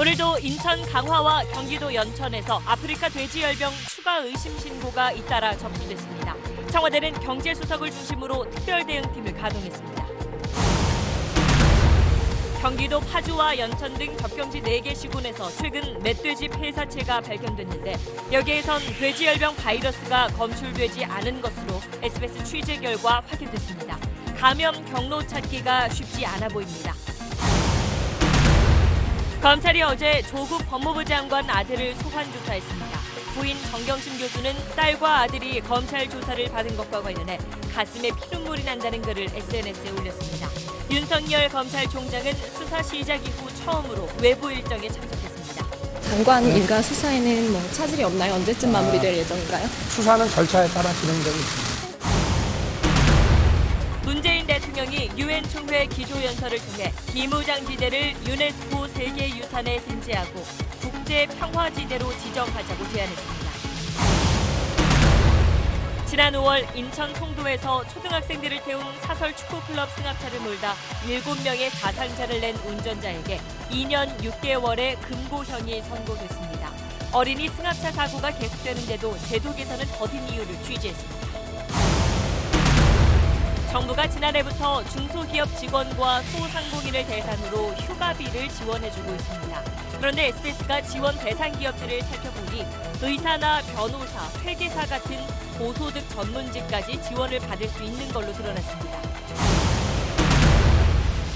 오늘도 인천 강화와 경기도 연천에서 아프리카 돼지열병 추가 의심 신고가 잇따라 접수됐습니다. 청와대는 경제수석을 중심으로 특별대응팀을 가동했습니다. 경기도 파주와 연천 등 접경지 4개 시군에서 최근 멧돼지 폐사체가 발견됐는데 여기에선 돼지열병 바이러스가 검출되지 않은 것으로 SBS 취재 결과 확인됐습니다. 감염 경로 찾기가 쉽지 않아 보입니다. 검찰이 어제 조국 법무부 장관 아들을 소환 조사했습니다. 부인 정경심 교수는 딸과 아들이 검찰 조사를 받은 것과 관련해 가슴에 피눈물이 난다는 글을 SNS에 올렸습니다. 윤석열 검찰총장은 수사 시작 이후 처음으로 외부 일정에 참석했습니다. 장관 일가 수사에는 차질이 없나요? 언제쯤 마무리될 예정인가요? 수사는 절차에 따라 진행되고 있습니다. 문재인 대통령이 유엔 총회 기조연설을 통해 비무장지대를 유네스코 세계유산에 등재하고 국제평화지대로 지정하자고 제안했습니다. 지난 5월 인천 송도에서 초등학생들을 태운 사설 축구클럽 승합차를 몰다 7명의 사상자를 낸 운전자에게 2년 6개월의 금고형이 선고됐습니다. 어린이 승합차 사고가 계속되는데도 제도 개선은 더딘 이유를 취재했습니다. 정부가 지난해부터 중소기업 직원과 소상공인을 대상으로 휴가비를 지원해주고 있습니다. 그런데 SBS가 지원 대상 기업들을 살펴보니 의사나 변호사, 회계사 같은 고소득 전문직까지 지원을 받을 수 있는 걸로 드러났습니다.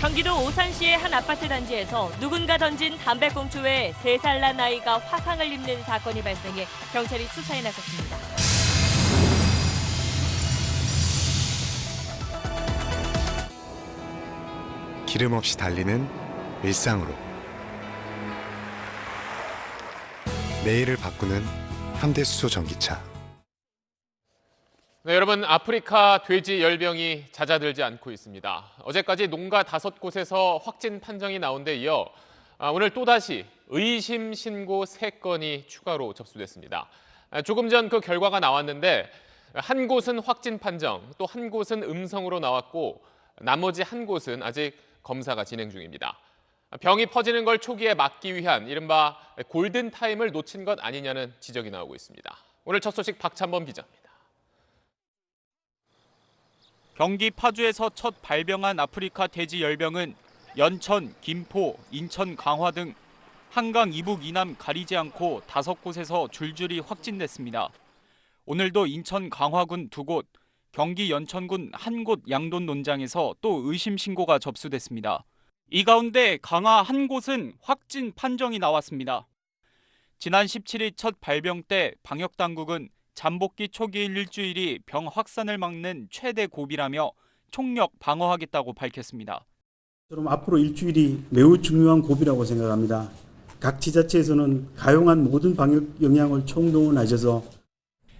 경기도 오산시의 한 아파트 단지에서 누군가 던진 담배꽁초에 3살 난 아이가 화상을 입는 사건이 발생해 경찰이 수사에 나섰습니다. 기름 없이 달리는 일상으로 내일을 바꾸는 현대수소 전기차. 네, 여러분, 아프리카 돼지 열병이 잦아들지 않고 있습니다. 어제까지 농가 5곳에서 확진 판정이 나온 데 이어 오늘 또다시 의심 신고 3건이 추가로 접수됐습니다. 조금 전 그 결과가 나왔는데 한 곳은 확진 판정, 또 한 곳은 음성으로 나왔고 나머지 한 곳은 아직 검사가 진행 중입니다. 병이 퍼지는 걸 초기에 막기 위한 이른바 골든타임을 놓친 것 아니냐는 지적이 나오고 있습니다. 오늘 첫 소식 박찬범 기자입니다. 경기 파주에서 첫 발병한 아프리카 돼지 열병은 연천, 김포, 인천, 강화 등 한강 이북 이남 가리지 않고 5곳에서 줄줄이 확진됐습니다. 오늘도 인천 강화군 2곳, 경기 연천군 1곳 양돈 논장에서 또 의심 신고가 접수됐습니다. 이 가운데 강화 1곳은 확진 판정이 나왔습니다. 지난 17일 첫 발병 때 방역당국은 잠복기 초기 일주일이 병 확산을 막는 최대 고비라며 총력 방어하겠다고 밝혔습니다. 그럼 앞으로 일주일이 매우 중요한 고비라고 생각합니다. 각 지자체에서는 가용한 모든 방역 역량을 총동원하셔서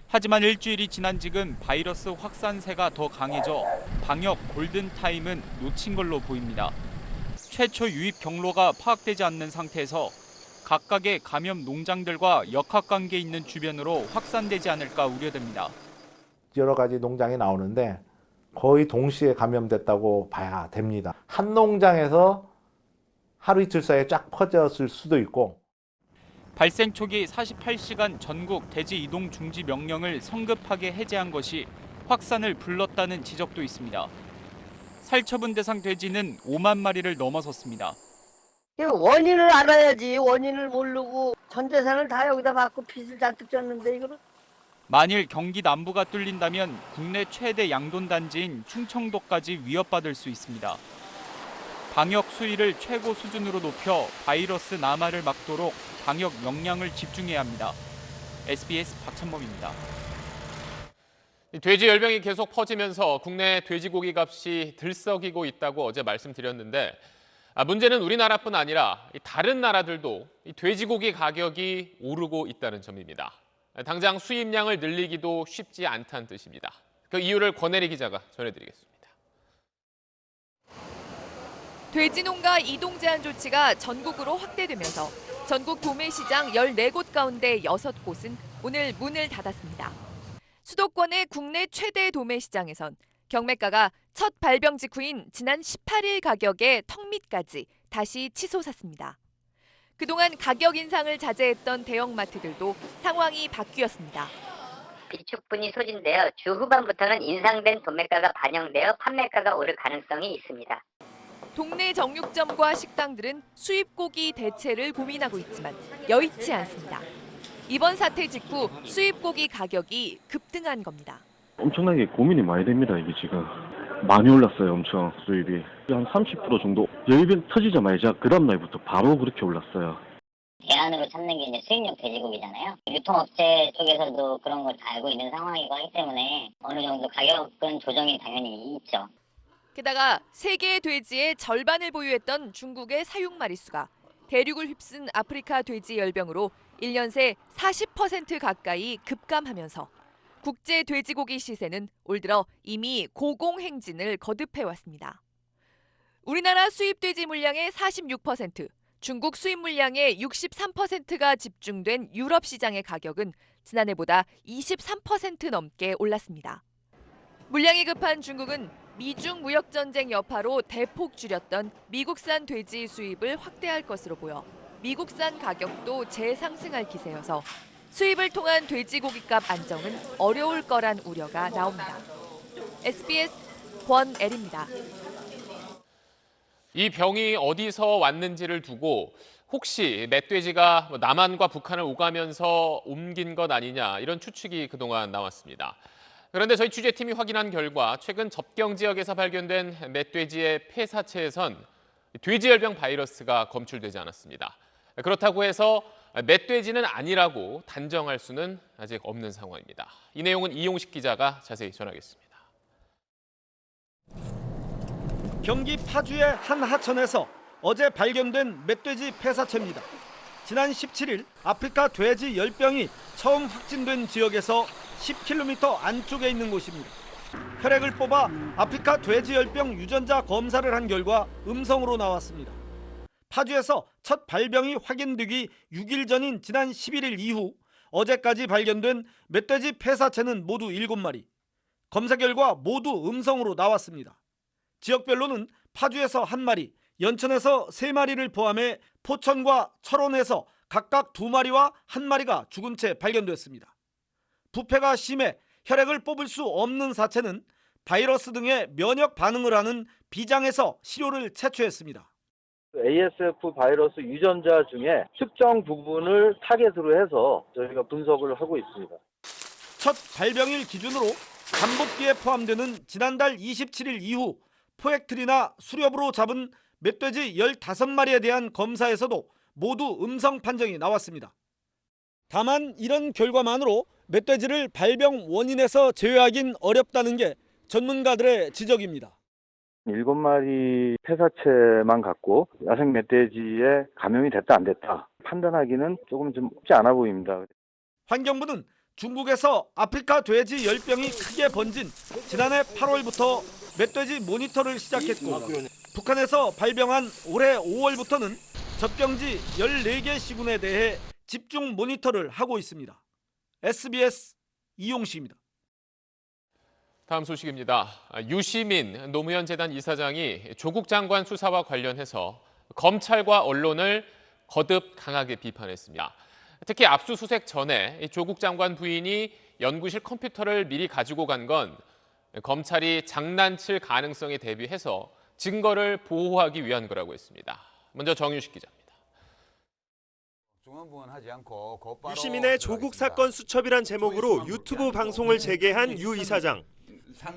하지만 일주일이 지난 지금 바이러스 확산세가 더 강해져 방역 골든타임은 놓친 걸로 보입니다. 최초 유입 경로가 파악되지 않는 상태에서 각각의 감염 농장들과 역학관계 있는 주변으로 확산되지 않을까 우려됩니다. 여러 가지 농장이 나오는데 거의 동시에 감염됐다고 봐야 됩니다. 한 농장에서 하루 이틀 사이에 쫙 퍼졌을 수도 있고 발생 초기 48시간 전국 돼지 이동 중지 명령을 성급하게 해제한 것이 확산을 불렀다는 지적도 있습니다. 살처분 대상 돼지는 5만 마리를 넘어섰습니다. 원인을 알아야지. 원인을 모르고 전 재산을 다 여기다 받고 빚을 잔뜩 졌는데 이거를. 만일 경기 남부가 뚫린다면 국내 최대 양돈 단지인 충청도까지 위협받을 수 있습니다. 방역 수위를 최고 수준으로 높여 바이러스 남하를 막도록 방역 역량을 집중해야 합니다. SBS 박찬범입니다. 돼지 열병이 계속 퍼지면서 국내 돼지고기 값이 들썩이고 있다고 어제 말씀드렸는데 문제는 우리나라뿐 아니라 다른 나라들도 돼지고기 가격이 오르고 있다는 점입니다. 당장 수입량을 늘리기도 쉽지 않다는 뜻입니다. 그 이유를 권혜리 기자가 전해드리겠습니다. 돼지 농가 이동 제한 조치가 전국으로 확대되면서 전국 도매시장 14곳 가운데 6곳은 오늘 문을 닫았습니다. 수도권의 국내 최대 도매시장에선 경매가가 첫 발병 직후인 지난 18일 가격의 턱밑까지 다시 치솟았습니다. 그동안 가격 인상을 자제했던 대형마트들도 상황이 바뀌었습니다. 비축분이 소진되어 주 후반부터는 인상된 도매가가 반영되어 판매가가 오를 가능성이 있습니다. 동네 정육점과 식당들은 수입고기 대체를 고민하고 있지만 여의치 않습니다. 이번 사태 직후 수입고기 가격이 급등한 겁니다. 엄청나게 고민이 많이 됩니다. 이게 지금 많이 올랐어요. 엄청 수입이 한 30% 정도. 열병 터지자마자 그 다음 날부터 바로 그렇게 올랐어요. 대안으로 찾는 게 이제 수입용 돼지고기잖아요. 유통업체 쪽에서도 그런 걸 다 알고 있는 상황이고 하기 때문에 어느 정도 가격은 조정이 당연히 있죠. 게다가 세계의 돼지의 절반을 보유했던 중국의 사육 마리수가 대륙을 휩쓴 아프리카 돼지 열병으로 1년 새 40% 가까이 급감하면서 국제 돼지고기 시세는 올 들어 이미 고공행진을 거듭해왔습니다. 우리나라 수입 돼지 물량의 46%, 중국 수입 물량의 63%가 집중된 유럽 시장의 가격은 지난해보다 23% 넘게 올랐습니다. 물량이 급한 중국은 미중 무역 전쟁 여파로 대폭 줄였던 미국산 돼지 수입을 확대할 것으로 보여 미국산 가격도 재상승할 기세여서 수입을 통한 돼지고기값 안정은 어려울 거란 우려가 나옵니다. SBS 권애리입니다. 이 병이 어디서 왔는지를 두고 혹시 멧돼지가 남한과 북한을 오가면서 옮긴 것 아니냐 이런 추측이 그동안 나왔습니다. 그런데 저희 취재팀이 확인한 결과 최근 접경 지역에서 발견된 멧돼지의 폐사체에선 돼지열병 바이러스가 검출되지 않았습니다. 그렇다고 해서 멧돼지는 아니라고 단정할 수는 아직 없는 상황입니다. 이 내용은 이용식 기자가 자세히 전하겠습니다. 경기 파주의 한 하천에서 어제 발견된 멧돼지 폐사체입니다. 지난 17일 아프리카 돼지 열병이 처음 확진된 지역에서 10km 안쪽에 있는 곳입니다. 혈액을 뽑아 아프리카 돼지 열병 유전자 검사를 한 결과 음성으로 나왔습니다. 파주에서 첫 발병이 확인되기 6일 전인 지난 11일 이후 어제까지 발견된 멧돼지 폐사체는 모두 7마리. 검사 결과 모두 음성으로 나왔습니다. 지역별로는 파주에서 1마리, 연천에서 3마리를 포함해 포천과 철원에서 각각 2마리와 1마리가 죽은 채 발견됐습니다. 부패가 심해 혈액을 뽑을 수 없는 사체는 바이러스 등의 면역 반응을 하는 비장에서 시료를 채취했습니다. ASF 바이러스 유전자 중에 특정 부분을 타겟으로 해서 저희가 분석을 하고 있습니다. 첫 발병일 기준으로 잠복기에 포함되는 지난달 27일 이후 포획틀이나 수렵으로 잡은 멧돼지 15마리에 대한 검사에서도 모두 음성 판정이 나왔습니다. 다만 이런 결과만으로 멧돼지를 발병 원인에서 제외하긴 어렵다는 게 전문가들의 지적입니다. 7마리 폐사체만 갖고 야생 멧돼지에 감염이 됐다 안 됐다 판단하기는 조금 좀 쉽지 않아 보입니다. 환경부는 중국에서 아프리카 돼지 열병이 크게 번진 지난해 8월부터 멧돼지 모니터를 시작했고 북한에서 발병한 올해 5월부터는 젖병지 14개 시군에 대해 집중 모니터를 하고 있습니다. SBS 이용식입니다. 다음 소식입니다. 유시민 노무현 재단 이사장이 조국 장관 수사와 관련해서 검찰과 언론을 거듭 강하게 비판했습니다. 특히 압수수색 전에 조국 장관 부인이 연구실 컴퓨터를 미리 가지고 간 건 검찰이 장난칠 가능성에 대비해서 증거를 보호하기 위한 거라고 했습니다. 먼저 정유식 기자입니다. 유시민의 조국 사건 수첩이란 제목으로 유튜브 방송을 재개한 유 이사장.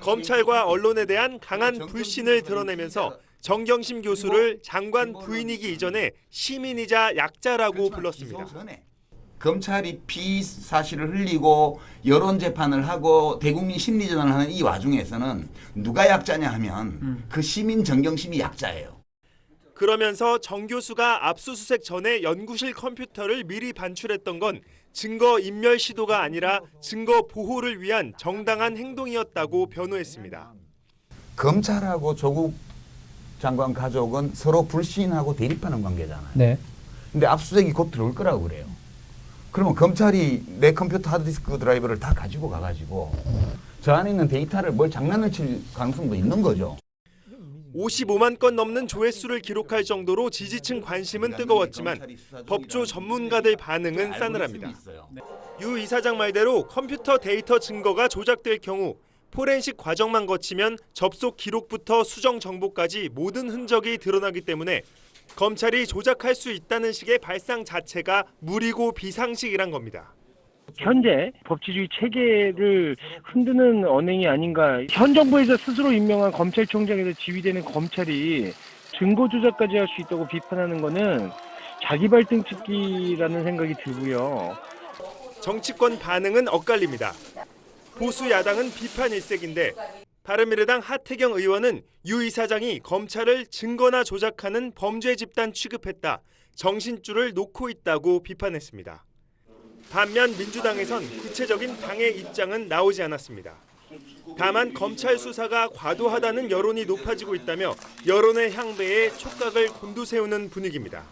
검찰과 언론에 대한 강한 불신을 드러내면서 정경심 교수를 장관 부인이기 이전에 시민이자 약자라고 불렀습니다. 검찰이 피사실을 흘리고 여론 재판을 하고 대국민 심리전을 하는 이 와중에서는 누가 약자냐 하면 그 시민 정경심이 약자예요. 그러면서 정 교수가 압수수색 전에 연구실 컴퓨터를 미리 반출했던 건 증거 인멸 시도가 아니라 증거 보호를 위한 정당한 행동이었다고 변호했습니다. 검찰하고 조국 장관 가족은 서로 불신하고 대립하는 관계잖아요. 네. 근데 압수수색이 곧 들어올 거라고 그래요. 그러면 검찰이 내 컴퓨터 하드디스크 드라이브를 다 가지고 가가지고 저 안에 있는 데이터를 뭘 장난을 칠 가능성도 있는 거죠. 55만 건 넘는 조회수를 기록할 정도로 지지층 관심은 뜨거웠지만 법조 전문가들 반응은 싸늘합니다. 유 이사장 말대로 컴퓨터 데이터 증거가 조작될 경우 포렌식 과정만 거치면 접속 기록부터 수정 정보까지 모든 흔적이 드러나기 때문에 검찰이 조작할 수 있다는 식의 발상 자체가 무리고 비상식이란 겁니다. 현재 법치주의 체계를 흔드는 언행이 아닌가. 현 정부에서 스스로 임명한 검찰총장에서 지휘되는 검찰이 증거 조작까지 할 수 있다고 비판하는 것은 자기 발등 찍기라는 생각이 들고요. 정치권 반응은 엇갈립니다. 보수 야당은 비판 일색인데 바른미래당 하태경 의원은 유 이사장이 검찰을 증거나 조작하는 범죄 집단 취급했다, 정신줄을 놓고 있다고 비판했습니다. 반면 민주당에선 구체적인 당의 입장은 나오지 않았습니다. 다만 검찰 수사가 과도하다는 여론이 높아지고 있다며 여론의 향배에 촉각을 곤두세우는 분위기입니다.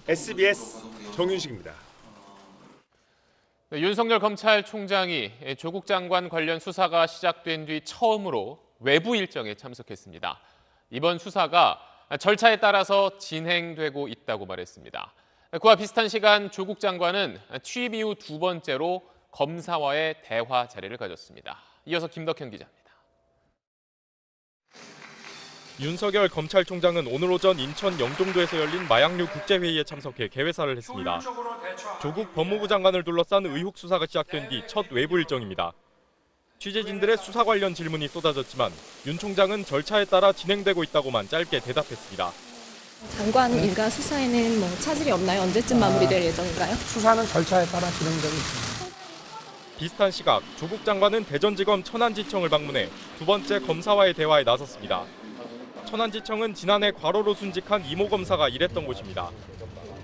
SBS 정윤식입니다. 윤석열 검찰총장이 조국 장관 관련 수사가 시작된 뒤 처음으로 외부 일정에 참석했습니다. 이번 수사가 절차에 따라서 진행되고 있다고 말했습니다. 그와 비슷한 시간 조국 장관은 취임 이후 두 번째로 검사와의 대화 자리를 가졌습니다. 이어서 김덕현 기자입니다. 윤석열 검찰총장은 오늘 오전 인천 영종도에서 열린 마약류 국제회의에 참석해 개회사를 했습니다. 조국 법무부 장관을 둘러싼 의혹 수사가 시작된 뒤 첫 외부 일정입니다. 취재진들의 수사 관련 질문이 쏟아졌지만 윤 총장은 절차에 따라 진행되고 있다고만 짧게 대답했습니다. 장관 일가 수사에는 뭐 차질이 없나요? 언제쯤 마무리될 예정인가요? 수사는 절차에 따라 진행되고 있습니다. 비슷한 시각 조국 장관은 대전지검 천안지청을 방문해 두 번째 검사와의 대화에 나섰습니다. 천안지청은 지난해 과로로 순직한 이모 검사가 일했던 곳입니다.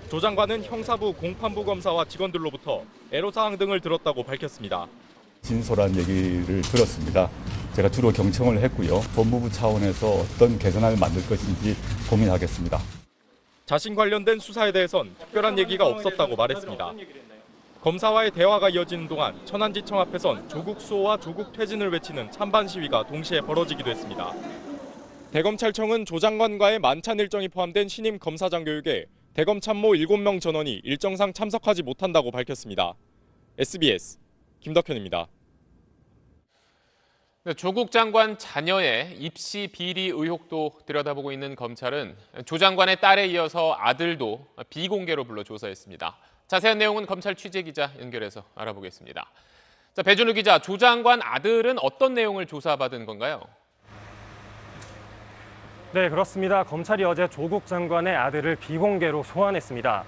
조 장관은 형사부, 공판부 검사와 직원들로부터 애로사항 등을 들었다고 밝혔습니다. 진솔한 얘기를 들었습니다. 제가 주로 경청을 했고요. 법무부 차원에서 어떤 개선안을 만들 것인지 고민하겠습니다. 자신 관련된 수사에 대해선 특별한 얘기가 없었다고 말했습니다. 검사와의 대화가 이어지는 동안 천안지청 앞에선 조국 수호와 조국 퇴진을 외치는 찬반 시위가 동시에 벌어지기도 했습니다. 대검찰청은 조 장관과의 만찬 일정이 포함된 신임 검사장 교육에 대검 참모 7명 전원이 일정상 참석하지 못한다고 밝혔습니다. SBS 김덕현입니다. 조국 장관 자녀의 입시 비리 의혹도 들여다보고 있는 검찰은 조 장관의 딸에 이어서 아들도 비공개로 불러 조사했습니다. 자세한 내용은 검찰 취재기자 연결해서 알아보겠습니다. 자, 배준우 기자, 조 장관 아들은 어떤 내용을 조사받은 건가요? 네, 그렇습니다. 검찰이 어제 조국 장관의 아들을 비공개로 소환했습니다.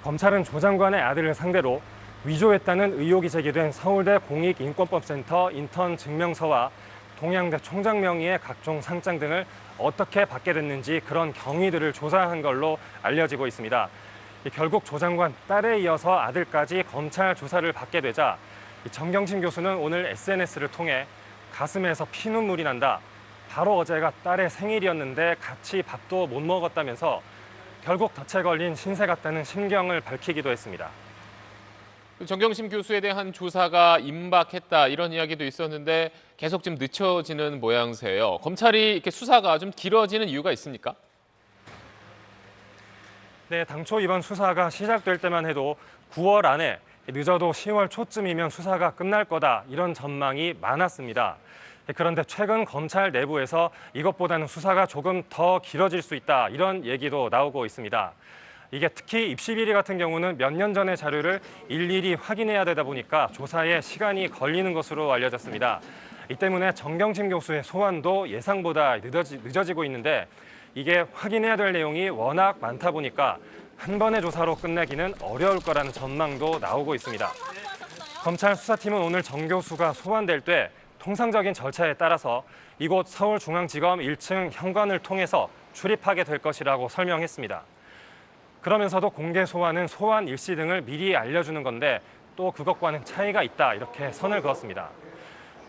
검찰은 조 장관의 아들을 상대로 위조했다는 의혹이 제기된 서울대 공익인권법센터 인턴 증명서와 동양대 총장 명의의 각종 상장 등을 어떻게 받게 됐는지 그런 경위들을 조사한 걸로 알려지고 있습니다. 결국 조 장관 딸에 이어서 아들까지 검찰 조사를 받게 되자 정경심 교수는 오늘 SNS를 통해 가슴에서 피눈물이 난다. 바로 어제가 딸의 생일이었는데 같이 밥도 못 먹었다면서 결국 덫에 걸린 신세 같다는 심경을 밝히기도 했습니다. 정경심 교수에 대한 조사가 임박했다 이런 이야기도 있었는데 계속 좀 늦춰지는 모양새예요. 검찰이 이렇게 수사가 좀 길어지는 이유가 있습니까? 네, 당초 이번 수사가 시작될 때만 해도 9월 안에 늦어도 10월 초쯤이면 수사가 끝날 거다 이런 전망이 많았습니다. 그런데 최근 검찰 내부에서 이것보다는 수사가 조금 더 길어질 수 있다 이런 얘기도 나오고 있습니다. 이게 특히 입시 비리 같은 경우는 몇 년 전의 자료를 일일이 확인해야 되다 보니까 조사에 시간이 걸리는 것으로 알려졌습니다. 이 때문에 정경심 교수의 소환도 예상보다 늦어지고 있는데 이게 확인해야 될 내용이 워낙 많다 보니까 한 번의 조사로 끝내기는 어려울 거라는 전망도 나오고 있습니다. 검찰 수사팀은 오늘 정 교수가 소환될 때 통상적인 절차에 따라서 이곳 서울중앙지검 1층 현관을 통해서 출입하게 될 것이라고 설명했습니다. 그러면서도 공개 소환은 소환 일시 등을 미리 알려주는 건데 또 그것과는 차이가 있다 이렇게 선을 그었습니다.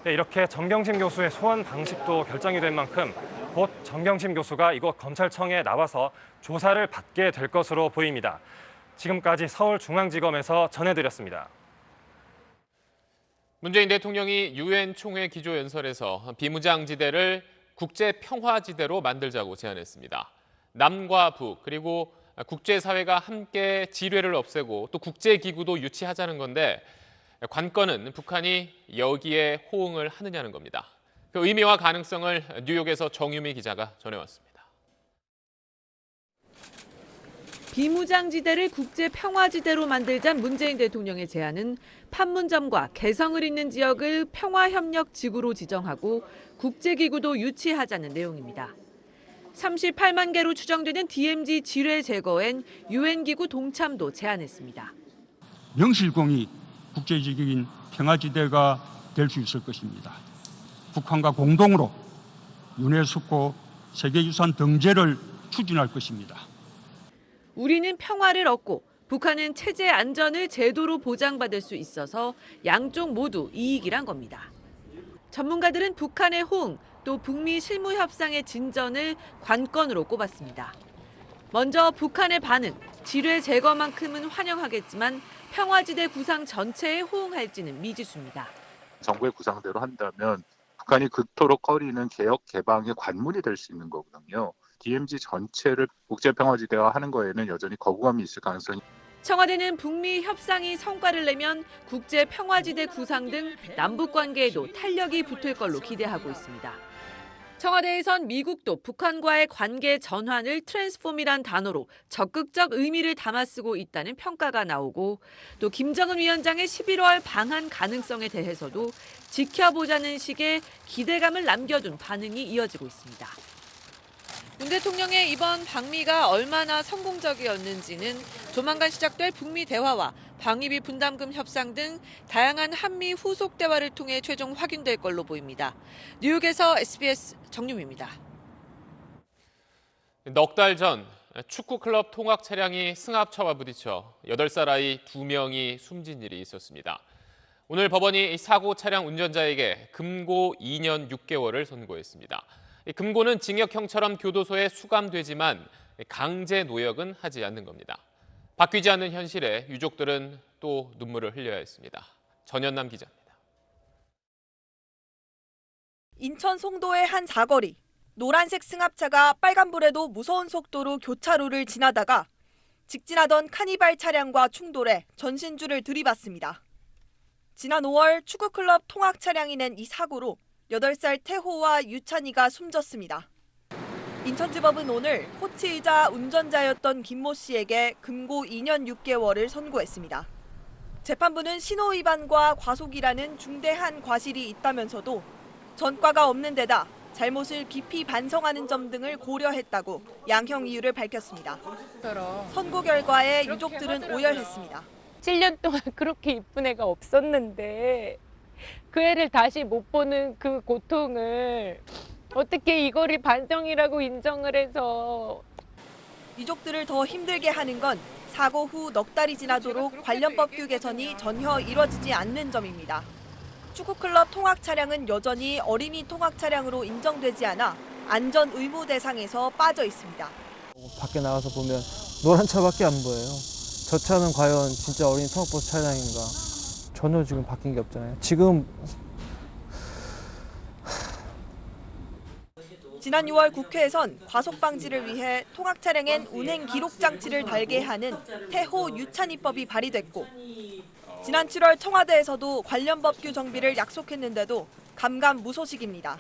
네, 이렇게 정경심 교수의 소환 방식도 결정이 된 만큼 곧 정경심 교수가 이곳 검찰청에 나와서 조사를 받게 될 것으로 보입니다. 지금까지 서울중앙지검에서 전해드렸습니다. 문재인 대통령이 유엔 총회 기조연설에서 비무장지대를 국제평화지대로 만들자고 제안했습니다. 남과 북 그리고 국제사회가 함께 지뢰를 없애고 또 국제기구도 유치하자는 건데 관건은 북한이 여기에 호응을 하느냐는 겁니다. 그 의미와 가능성을 뉴욕에서 정유미 기자가 전해왔습니다. 비무장지대를 국제평화지대로 만들자 문재인 대통령의 제안은 판문점과 개성을 잇는 지역을 평화협력지구로 지정하고 국제기구도 유치하자는 내용입니다. 38만 개로 추정되는 DMZ 지뢰 제거엔 유엔기구 동참도 제안했습니다. 명실공히 국제적인 평화지대가 될 수 있을 것입니다. 북한과 공동으로 유네스코 세계유산 등재를 추진할 것입니다. 우리는 평화를 얻고 북한은 체제 안전을 제도로 보장받을 수 있어서 양쪽 모두 이익이란 겁니다. 전문가들은 북한의 호응, 또 북미 실무 협상의 진전을 관건으로 꼽았습니다. 먼저 북한의 반응, 지뢰 제거만큼은 환영하겠지만 평화지대 구상 전체에 호응할지는 미지수입니다. 정부의 구상대로 한다면 북한이 그토록 꺼리는 개혁 개방의 관문이 될 수 있는 거거든요. DMZ 전체를 국제평화지대화하는 거에는 여전히 거부감이 있을 가능성이. 청와대는 북미 협상이 성과를 내면 국제평화지대 구상 등 남북관계에도 탄력이 붙을 걸로 기대하고 있습니다. 청와대에선 미국도 북한과의 관계 전환을 트랜스폼이란 단어로 적극적 의미를 담아 쓰고 있다는 평가가 나오고 또 김정은 위원장의 11월 방한 가능성에 대해서도 지켜보자는 식의 기대감을 남겨둔 반응이 이어지고 있습니다. 윤 대통령의 이번 방미가 얼마나 성공적이었는지는 조만간 시작될 북미 대화와 방위비 분담금 협상 등 다양한 한미 후속 대화를 통해 최종 확인될 걸로 보입니다. 뉴욕에서 SBS 정유미입니다. 넉 달 전 축구 클럽 통학 차량이 승합차와 부딪혀 8살 아이 2명이 숨진 일이 있었습니다. 오늘 법원이 사고 차량 운전자에게 금고 2년 6개월을 선고했습니다. 금고는 징역형처럼 교도소에 수감되지만 강제 노역은 하지 않는 겁니다. 바뀌지 않는 현실에 유족들은 또 눈물을 흘려야 했습니다. 전현남 기자입니다. 인천 송도의 한 사거리. 노란색 승합차가 빨간불에도 무서운 속도로 교차로를 지나다가 직진하던 카니발 차량과 충돌해 전신줄을 들이받습니다. 지난 5월 축구클럽 통학 차량이 낸 이 사고로 8살 태호와 유찬이가 숨졌습니다. 인천지법은 오늘 코치이자 운전자였던 김모 씨에게 금고 2년 6개월을 선고했습니다. 재판부는 신호위반과 과속이라는 중대한 과실이 있다면서도 전과가 없는 데다 잘못을 깊이 반성하는 점 등을 고려했다고 양형 이유를 밝혔습니다. 선고 결과에 유족들은 오열했습니다. 7년 동안 그렇게 이쁜 애가 없었는데 그 애를 다시 못 보는 그 고통을 어떻게 이거를 반성이라고 인정을 해서. 유족들을 더 힘들게 하는 건 사고 후 넉 달이 지나도록 관련 법규 개선이 전혀 이뤄지지 않는 점입니다. 축구클럽 통학 차량은 여전히 어린이 통학 차량으로 인정되지 않아 안전 의무 대상에서 빠져 있습니다. 밖에 나가서 보면 노란 차밖에 안 보여요. 저 차는 과연 진짜 어린이 통학버스 차량인가? 전혀 지금 바뀐 게 없잖아요. 지금 지난 6월 국회에선 과속 방지를 위해 통학 차량엔 운행 기록 장치를 달게 하는 태호 유찬이법이 발의됐고 지난 7월 청와대에서도 관련 법규 정비를 약속했는데도 감감무소식입니다.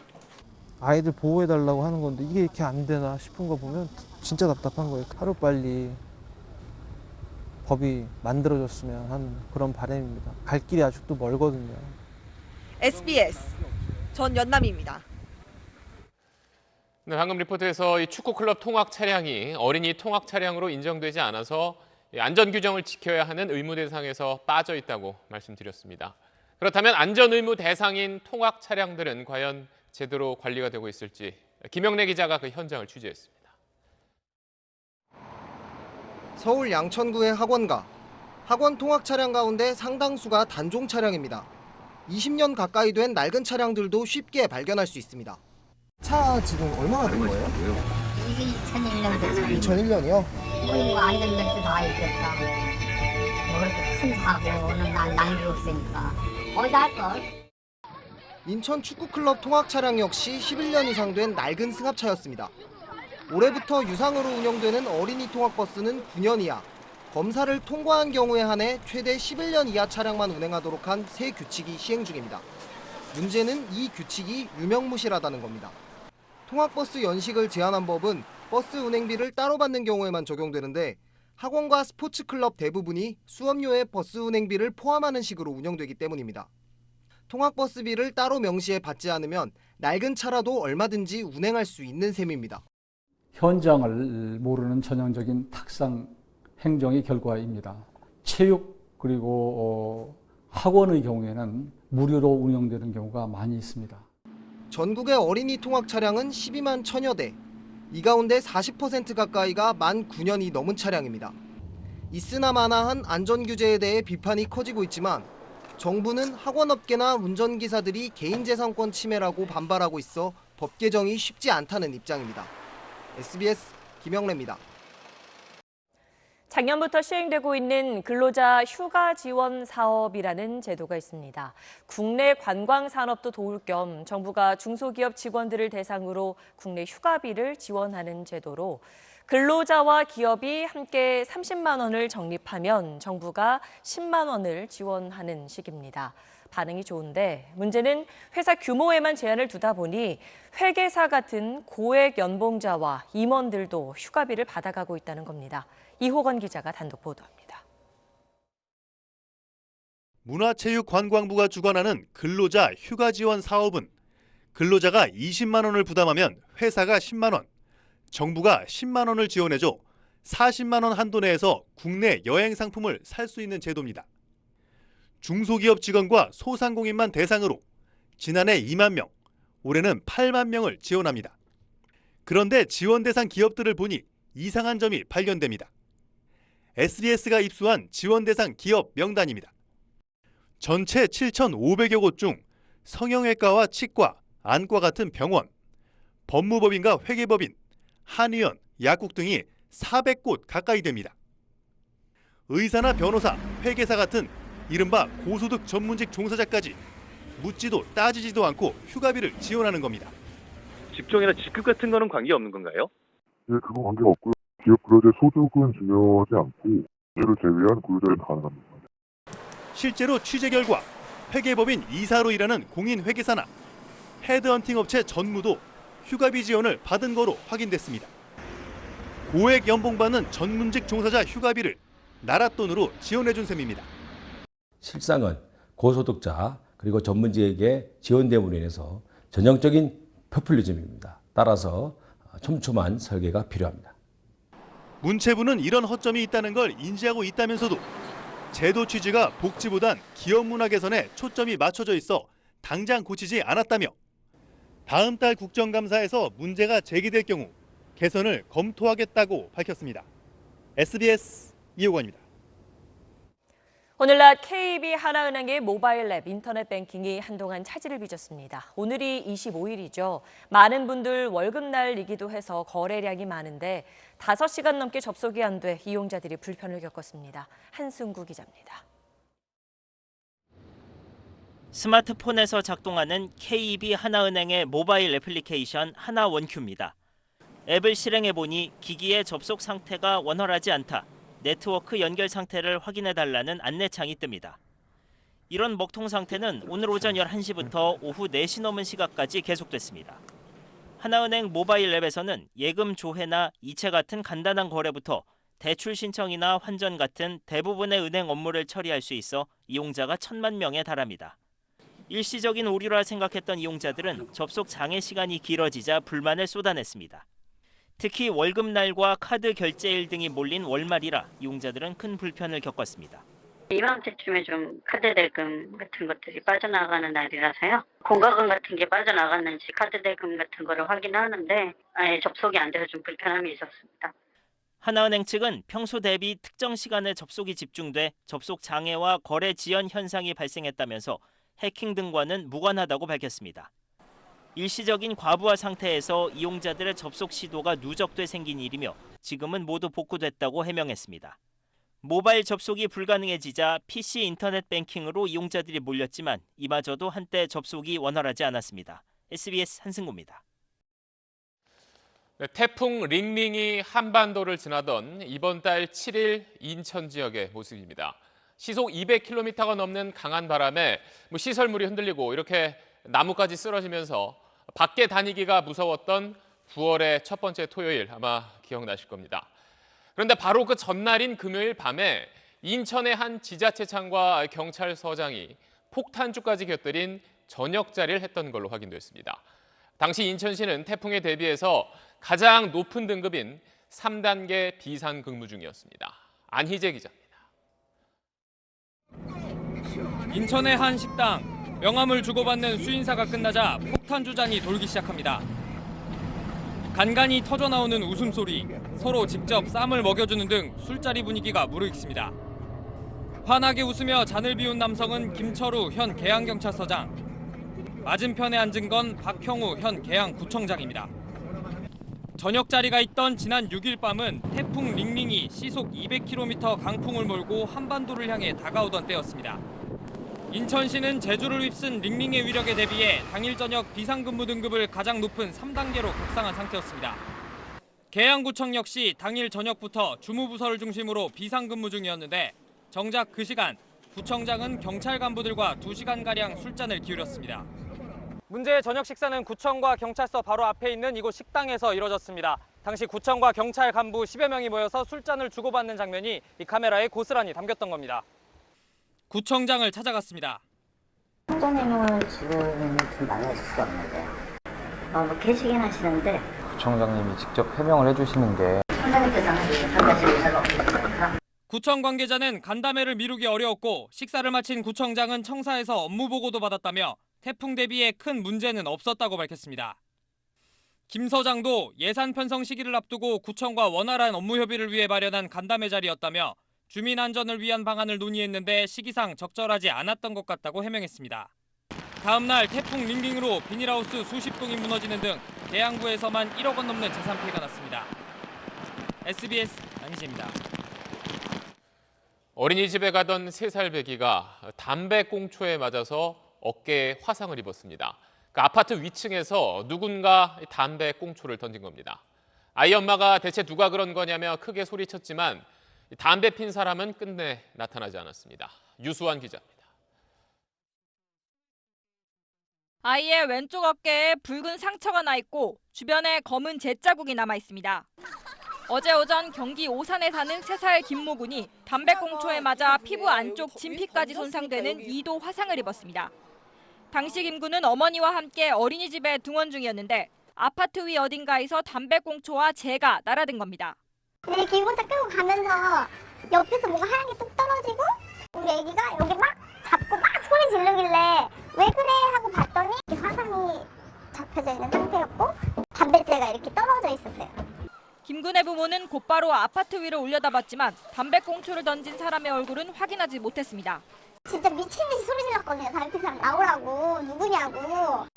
아이들 보호해달라고 하는 건데 이게 이렇게 안 되나 싶은 거 보면 진짜 답답한 거예요. 하루빨리 법이 만들어졌으면 하는 그런 바람입니다. 갈 길이 아직도 멀거든요. SBS 전연남입니다. 네, 방금 리포트에서 이 축구클럽 통학 차량이 어린이 통학 차량으로 인정되지 않아서 안전 규정을 지켜야 하는 의무 대상에서 빠져 있다고 말씀드렸습니다. 그렇다면 안전 의무 대상인 통학 차량들은 과연 제대로 관리가 되고 있을지 김영래 기자가 그 현장을 취재했습니다. 서울 양천구의 학원가. 학원 통학 차량 가운데 상당수가 단종 차량입니다. 20년 가까이 된 낡은 차량들도 쉽게 발견할 수 있습니다. 차 지금 얼마나 된 거예요? 이게 2001년 됐어요. 2001년이요? 뭐 안전벨트 다 있겠다. 뭐 그렇게 큰 사고는 난 남기고 있으니까 거의 다 할걸. 인천 축구클럽 통학 차량 역시 11년 이상 된 낡은 승합차였습니다. 올해부터 유상으로 운영되는 어린이 통학버스는 9년 이하, 검사를 통과한 경우에 한해 최대 11년 이하 차량만 운행하도록 한 새 규칙이 시행 중입니다. 문제는 이 규칙이 유명무실하다는 겁니다. 통학버스 연식을 제한한 법은 버스 운행비를 따로 받는 경우에만 적용되는데 학원과 스포츠클럽 대부분이 수업료에 버스 운행비를 포함하는 식으로 운영되기 때문입니다. 통학버스비를 따로 명시해 받지 않으면 낡은 차라도 얼마든지 운행할 수 있는 셈입니다. 현장을 모르는 전형적인 탁상 행정의 결과입니다. 체육 그리고 학원의 경우에는 무료로 운영되는 경우가 많이 있습니다. 전국의 어린이 통학 차량은 12만 1000여 대. 이 가운데 40% 가까이가 만 9년이 넘은 차량입니다. 있으나 마나한 안전규제에 대해 비판이 커지고 있지만 정부는 학원업계나 운전기사들이 개인재산권 침해라고 반발하고 있어 법 개정이 쉽지 않다는 입장입니다. SBS 김영래입니다. 작년부터 시행되고 있는 근로자 휴가 지원 사업이라는 제도가 있습니다. 국내 관광 산업도 도울 겸 정부가 중소기업 직원들을 대상으로 국내 휴가비를 지원하는 제도로 근로자와 기업이 함께 30만 원을 적립하면 정부가 10만 원을 지원하는 식입니다. 반응이 좋은데 문제는 회사 규모에만 제한을 두다 보니 회계사 같은 고액 연봉자와 임원들도 휴가비를 받아가고 있다는 겁니다. 이호건 기자가 단독 보도합니다. 문화체육관광부가 주관하는 근로자 휴가 지원 사업은 근로자가 20만 원을 부담하면 회사가 10만 원, 정부가 10만 원을 지원해줘 40만 원 한도 내에서 국내 여행 상품을 살 수 있는 제도입니다. 중소기업 직원과 소상공인만 대상으로 지난해 2만 명, 올해는 8만 명을 지원합니다. 그런데 지원 대상 기업들을 보니 이상한 점이 발견됩니다. SBS가 입수한 지원 대상 기업 명단입니다. 전체 7,500여 곳 중 성형외과와 치과, 안과 같은 병원, 법무법인과 회계법인, 한의원, 약국 등이 400곳 가까이 됩니다. 의사나 변호사, 회계사 같은 이른바 고소득 전문직 종사자까지 묻지도 따지지도 않고 휴가비를 지원하는 겁니다. 직종이나 직급 같은 거는 관계없는 건가요? 예, 그건 관계없고요. 기업 근로자의 소득은 중요하지 않고 이를 제외한 근로자는 가능합니다. 실제로 취재 결과 회계법인 이사로 일하는 공인회계사나 헤드헌팅 업체 전무도 휴가비 지원을 받은 거로 확인됐습니다. 고액 연봉 받는 전문직 종사자 휴가비를 나라 돈으로 지원해준 셈입니다. 실상은 고소득자 그리고 전문직에게 지원됨으로 인해서 전형적인 포퓰리즘입니다. 따라서 촘촘한 설계가 필요합니다. 문체부는 이런 허점이 있다는 걸 인지하고 있다면서도 제도 취지가 복지보단 기업 문화 개선에 초점이 맞춰져 있어 당장 고치지 않았다며 다음 달 국정감사에서 문제가 제기될 경우 개선을 검토하겠다고 밝혔습니다. SBS 이호건입니다. 오늘 낮 KB 하나은행의 모바일 앱 인터넷 뱅킹이 한동안 차질을 빚었습니다. 오늘이 25일이죠. 많은 분들 월급날이기도 해서 거래량이 많은데 5시간 넘게 접속이 안 돼 이용자들이 불편을 겪었습니다. 한승구 기자입니다. 스마트폰에서 작동하는 KB 하나은행의 모바일 애플리케이션 하나원큐입니다. 앱을 실행해보니 기기의 접속 상태가 원활하지 않다. 네트워크 연결 상태를 확인해달라는 안내창이 뜹니다. 이런 먹통 상태는 오늘 오전 11시부터 오후 4시 넘은 시각까지 계속됐습니다. 하나은행 모바일 앱에서는 예금 조회나 이체 같은 간단한 거래부터 대출 신청이나 환전 같은 대부분의 은행 업무를 처리할 수 있어 이용자가 1,000만 명에 달합니다. 일시적인 오류라 생각했던 이용자들은 접속 장애 시간이 길어지자 불만을 쏟아냈습니다. 특히 월급날과 카드 결제일 등이 몰린 월말이라 이용자들은 큰 불편을 겪었습니다. 이맘때쯤에 좀 카드 대금 같은 것들이 빠져나가는 날이라서요. 공과금 같은 게 빠져나갔는지 카드 대금 같은 거를 확인하는데 아예 접속이 안 돼서 좀 불편함이 있었습니다. 하나은행 측은 평소 대비 특정 시간에 접속이 집중돼 접속 장애와 거래 지연 현상이 발생했다면서 해킹 등과는 무관하다고 밝혔습니다. 일시적인 과부하 상태에서 이용자들의 접속 시도가 누적돼 생긴 일이며 지금은 모두 복구됐다고 해명했습니다. 모바일 접속이 불가능해지자 PC 인터넷 뱅킹으로 이용자들이 몰렸지만 이마저도 한때 접속이 원활하지 않았습니다. SBS 한승구입니다. 네, 태풍 링링이 한반도를 지나던 이번 달 7일 인천 지역의 모습입니다. 시속 200km가 넘는 강한 바람에 시설물이 흔들리고 이렇게 나무까지 쓰러지면서 밖에 다니기가 무서웠던 9월의 첫 번째 토요일 아마 기억나실 겁니다. 그런데 바로 그 전날인 금요일 밤에 인천의 한 지자체장과 경찰서장이 폭탄주까지 곁들인 저녁자리를 했던 걸로 확인됐습니다. 당시 인천시는 태풍에 대비해서 가장 높은 등급인 3단계 비상근무 중이었습니다. 안희재 기자입니다. 인천의 한 식당, 명함을 주고받는 수인사가 끝나자 폭탄주잔이 돌기 시작합니다. 간간히 터져나오는 웃음소리, 서로 직접 쌈을 먹여주는 등 술자리 분위기가 무르익습니다. 환하게 웃으며 잔을 비운 남성은 김철우 현 계양경찰서장, 맞은편에 앉은 건 박형우 현 계양구청장입니다. 저녁 자리가 있던 지난 6일 밤은 태풍 링링이 시속 200km 강풍을 몰고 한반도를 향해 다가오던 때였습니다. 인천시는 제주를 휩쓴 링링의 위력에 대비해 당일 저녁 비상근무 등급을 가장 높은 3단계로 격상한 상태였습니다. 계양구청 역시 당일 저녁부터 주무부서를 중심으로 비상근무 중이었는데 정작 그 시간 구청장은 경찰 간부들과 2시간가량 술잔을 기울였습니다. 문제의 저녁 식사는 구청과 경찰서 바로 앞에 있는 이곳 식당에서 이뤄졌습니다. 당시 구청과 경찰 간부 10여 명이 모여서 술잔을 주고받는 장면이 이 카메라에 고스란히 담겼던 겁니다. 구청장을 찾아갔습니다. 총장님을 지금 좀 만날 수가 없는데 뭐 계시긴 하시는데 구청장님이 직접 해명을 해주시는 게 총장님께서는 반드시 의사가 없으시니까 구청 관계자는 간담회를 미루기 어려웠고 식사를 마친 구청장은 청사에서 업무 보고도 받았다며 태풍 대비에 큰 문제는 없었다고 밝혔습니다. 김 서장도 예산 편성 시기를 앞두고 구청과 원활한 업무 협의를 위해 마련한 간담회 자리였다며 주민 안전을 위한 방안을 논의했는데 시기상 적절하지 않았던 것 같다고 해명했습니다. 다음 날 태풍 링링으로 비닐하우스 수십 동이 무너지는 등 계양구에서만 1억 원 넘는 재산 피해가 났습니다. SBS 안희재입니다. 어린이집에 가던 3살 배기가 담배꽁초에 맞아서 어깨에 화상을 입었습니다. 그 아파트 위층에서 누군가 담배꽁초를 던진 겁니다. 아이 엄마가 대체 누가 그런 거냐며 크게 소리쳤지만 담배 핀 사람은 끝내 나타나지 않았습니다. 유수환 기자입니다. 아이의 왼쪽 어깨에 붉은 상처가 나 있고 주변에 검은 잿자국이 남아 있습니다. 어제 오전 경기 오산에 사는 3살 김모 군이 담배꽁초에 맞아 피부 안쪽 진피까지 손상되는 2도 화상을 입었습니다. 당시 김 군은 어머니와 함께 어린이집에 등원 중이었는데 아파트 위 어딘가에서 담배꽁초와 재가 날아든 겁니다. 네, 기관차 끌고 가면서 옆에서 뭐가 하얀 게 뚝 떨어지고 우리 애기가 여기 막 잡고 막 소리 지르길래 왜 그래 하고 봤더니 화상이 잡혀져 있는 상태였고 담배재가 이렇게 떨어져 있었어요. 김 군의 부모는 곧바로 아파트 위로 올려다봤지만 담배꽁초를 던진 사람의 얼굴은 확인하지 못했습니다. 진짜 미친 듯이 소리 질렀거든요. 담배 핀 사람 나오라고 누구냐고.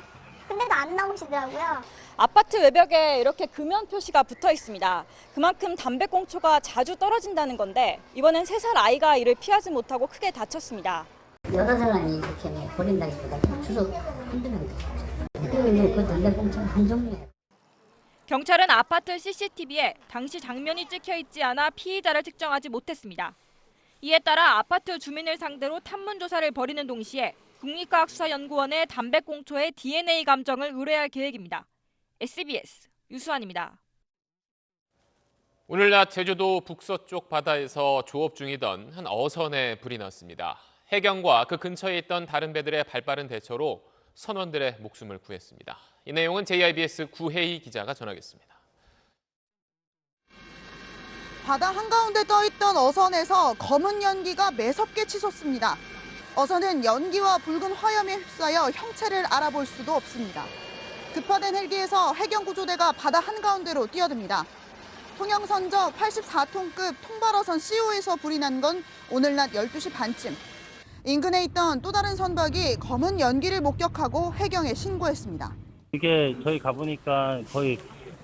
근데도 안 나오시더라고요. 아파트 외벽에 이렇게 금연 표시가 붙어 있습니다. 그만큼 담배꽁초가 자주 떨어진다는 건데 이번엔 3살 아이가 이를 피하지 못하고 크게 다쳤습니다. 여러 사람이 이렇게 버린다기보다 주로 흔들면 되죠. 그리고 그 담배꽁초는 한 종류예요. 경찰은 아파트 CCTV에 당시 장면이 찍혀 있지 않아 피의자를 특정하지 못했습니다. 이에 따라 아파트 주민을 상대로 탐문 조사를 벌이는 동시에 국립과학수사연구원에 담배꽁초의 DNA 감정을 의뢰할 계획입니다. SBS 유수환입니다. 오늘 낮 제주도 북서쪽 바다에서 조업 중이던 한 어선에 불이 났습니다. 해경과 그 근처에 있던 다른 배들의 발빠른 대처로 선원들의 목숨을 구했습니다. 이 내용은 JIBS 구혜희 기자가 전하겠습니다. 바다 한가운데 떠있던 어선에서 검은 연기가 매섭게 치솟습니다. 어선은 연기와 붉은 화염에 휩싸여 형체를 알아볼 수도 없습니다. 급파된 헬기에서 해경구조대가 바다 한가운데로 뛰어듭니다. 통영선적 84톤급 통발어선 CO에서 불이 난 건 오늘 낮 12시 반쯤. 인근에 있던 또 다른 선박이 검은 연기를 목격하고 해경에 신고했습니다. 이게 저희 가보니까 거의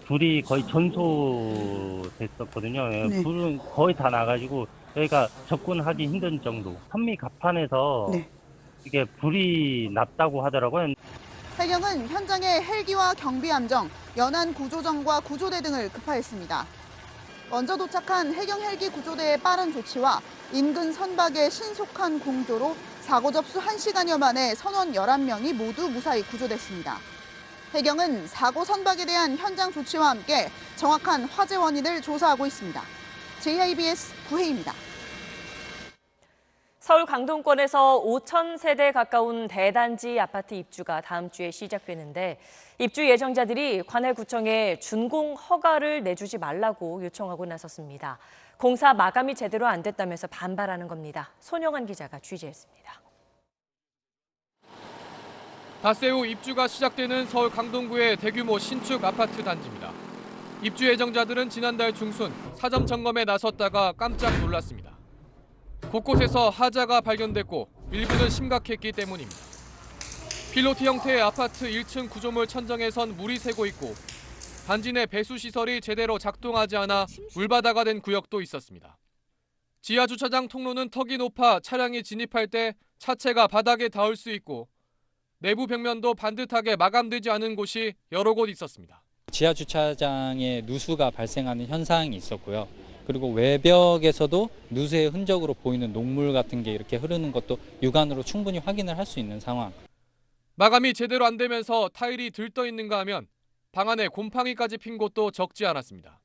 불이 거의 전소됐었거든요. 네. 불은 거의 다 나가지고 저희가 접근하기 힘든 정도. 현미 갑판에서 이게 불이 났다고 하더라고요. 해경은 현장에 헬기와 경비함정, 연안 구조정과 구조대 등을 급파했습니다. 먼저 도착한 해경 헬기 구조대의 빠른 조치와 인근 선박의 신속한 공조로 사고 접수 1시간여 만에 선원 11명이 모두 무사히 구조됐습니다. 해경은 사고 선박에 대한 현장 조치와 함께 정확한 화재 원인을 조사하고 있습니다. JIBS 구혜입니다. 서울 강동권에서 5,000세대 가까운 대단지 아파트 입주가 다음 주에 시작되는데 입주 예정자들이 관할구청에 준공 허가를 내주지 말라고 요청하고 나섰습니다. 공사 마감이 제대로 안 됐다면서 반발하는 겁니다. 손영한 기자가 취재했습니다. 닷새 후 입주가 시작되는 서울 강동구의 대규모 신축 아파트 단지입니다. 입주 예정자들은 지난달 중순 사전 점검에 나섰다가 깜짝 놀랐습니다. 곳곳에서 하자가 발견됐고 일부는 심각했기 때문입니다. 필로티 형태의 아파트 1층 구조물 천정에선 물이 새고 있고 단지 내 배수시설이 제대로 작동하지 않아 물바다가 된 구역도 있었습니다. 지하 주차장 통로는 턱이 높아 차량이 진입할 때 차체가 바닥에 닿을 수 있고 내부 벽면도 반듯하게 마감되지 않은 곳이 여러 곳 있었습니다. 지하 주차장에 누수가 발생하는 현상이 있었고요. 그리고 외벽에서도 누수의 흔적으로 보이는 녹물 같은 게 이렇게 흐르는 것도 육안으로 충분히 확인을 할 수 있는 상황. 마감이 제대로 안 되면서 타일이 들떠 있는가 하면 방 안에 곰팡이까지 핀 곳도 적지 않았습니다.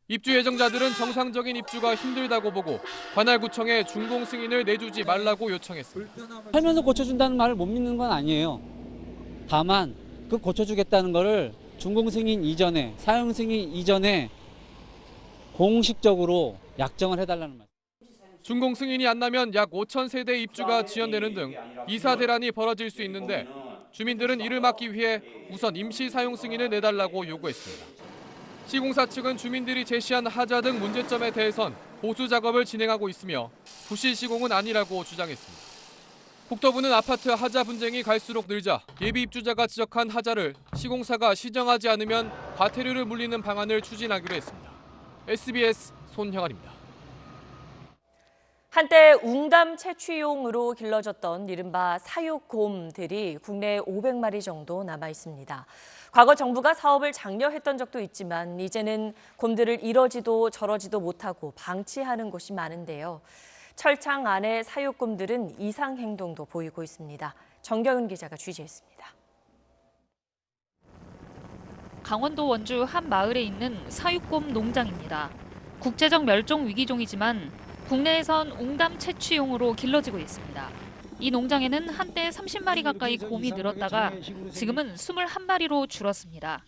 입주 예정자들은 정상적인 입주가 힘들다고 보고 관할구청에 준공 승인을 내주지 말라고 요청했습니다. 살면서 고쳐준다는 말을 못 믿는 건 아니에요. 다만 그 고쳐주겠다는 거를 준공 승인 이전에, 사용 승인 이전에 공식적으로 약정을 해달라는 말. 준공 승인이 안 나면 약 5,000세대 입주가 지연되는 등 이사 대란이 벌어질 수 있는데 주민들은 이를 막기 위해 우선 임시 사용 승인을 내달라고 요구했습니다. 시공사 측은 주민들이 제시한 하자 등 문제점에 대해선 보수 작업을 진행하고 있으며 부실 시공은 아니라고 주장했습니다. 국토부는 아파트 하자 분쟁이 갈수록 늘자 예비 입주자가 지적한 하자를 시공사가 시정하지 않으면 과태료를 물리는 방안을 추진하기로 했습니다. SBS 손형아입니다. 한때 웅담 채취용으로 길러졌던 이른바 사육곰들이 국내에 500마리 정도 남아 있습니다. 과거 정부가 사업을 장려했던 적도 있지만 이제는 곰들을 이러지도 저러지도 못하고 방치하는 곳이 많은데요. 철창 안의 사육곰들은 이상 행동도 보이고 있습니다. 정경윤 기자가 취재했습니다. 강원도 원주 한 마을에 있는 사육곰 농장입니다. 국제적 멸종 위기종이지만 국내에선 웅담 채취용으로 길러지고 있습니다. 이 농장에는 한때 30마리 가까이 곰이 늘었다가 지금은 21마리로 줄었습니다.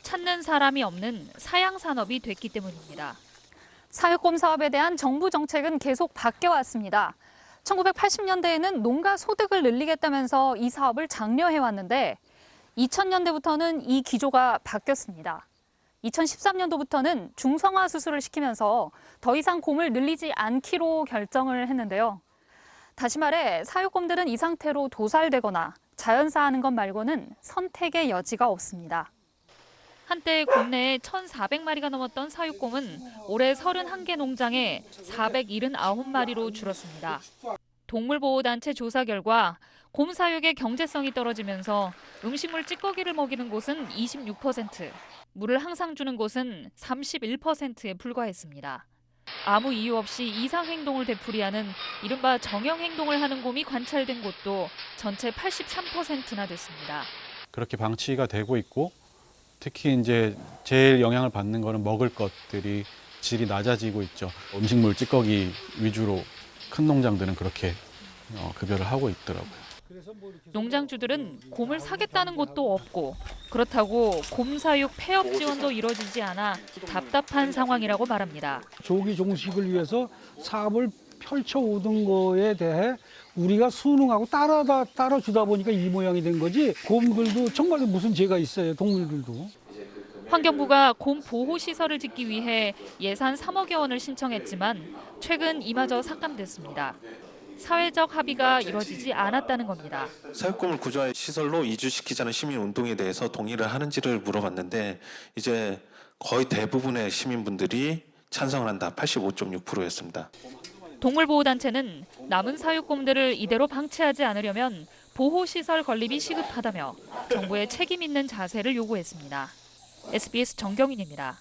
찾는 사람이 없는 사양 산업이 됐기 때문입니다. 사육곰 사업에 대한 정부 정책은 계속 바뀌어왔습니다. 1980년대에는 농가 소득을 늘리겠다면서 이 사업을 장려해왔는데 2000년대부터는 이 기조가 바뀌었습니다. 2013년도부터는 중성화 수술을 시키면서 더 이상 곰을 늘리지 않기로 결정을 했는데요. 다시 말해 사육곰들은 이 상태로 도살되거나 자연사하는 것 말고는 선택의 여지가 없습니다. 한때 국내에 1,400마리가 넘었던 사육곰은 올해 31개 농장에 479마리로 줄었습니다. 동물보호단체 조사 결과 곰 사육의 경제성이 떨어지면서 음식물 찌꺼기를 먹이는 곳은 26%, 물을 항상 주는 곳은 31%에 불과했습니다. 아무 이유 없이 이상 행동을 되풀이하는 이른바 정형 행동을 하는 곰이 관찰된 곳도 전체 83%나 됐습니다. 그렇게 방치가 되고 있고 특히 이제 제일 영향을 받는 거는 먹을 것들이 질이 낮아지고 있죠. 음식물 찌꺼기 위주로 큰 농장들은 그렇게 급여를 하고 있더라고요. 농장주들은 곰을 사겠다는 곳도 없고 그렇다고 곰 사육 폐업 지원도 이뤄지지 않아 답답한 상황이라고 말합니다. 조기 종식을 위해서 사업을 펼쳐오던 거에 대해 우리가 순응하고 따라주다 보니까 이 모양이 된 거지. 곰들도 정말 무슨 죄가 있어요, 동물들도. 환경부가 곰 보호 시설을 짓기 위해 예산 3억여 원을 신청했지만 최근 이마저 삭감됐습니다. 사회적 합의가 이루어지지 않았다는 겁니다. 사육곰을 구조할 시설로 이주시키자는 시민운동에 대해서 동의를 하는지를 물어봤는데 이제 거의 대부분의 시민분들이 찬성을 한다 85.6%였습니다. 동물보호단체는 남은 사육곰들을 이대로 방치하지 않으려면 보호시설 건립이 시급하다며 정부의 책임 있는 자세를 요구했습니다. SBS 정경인입니다.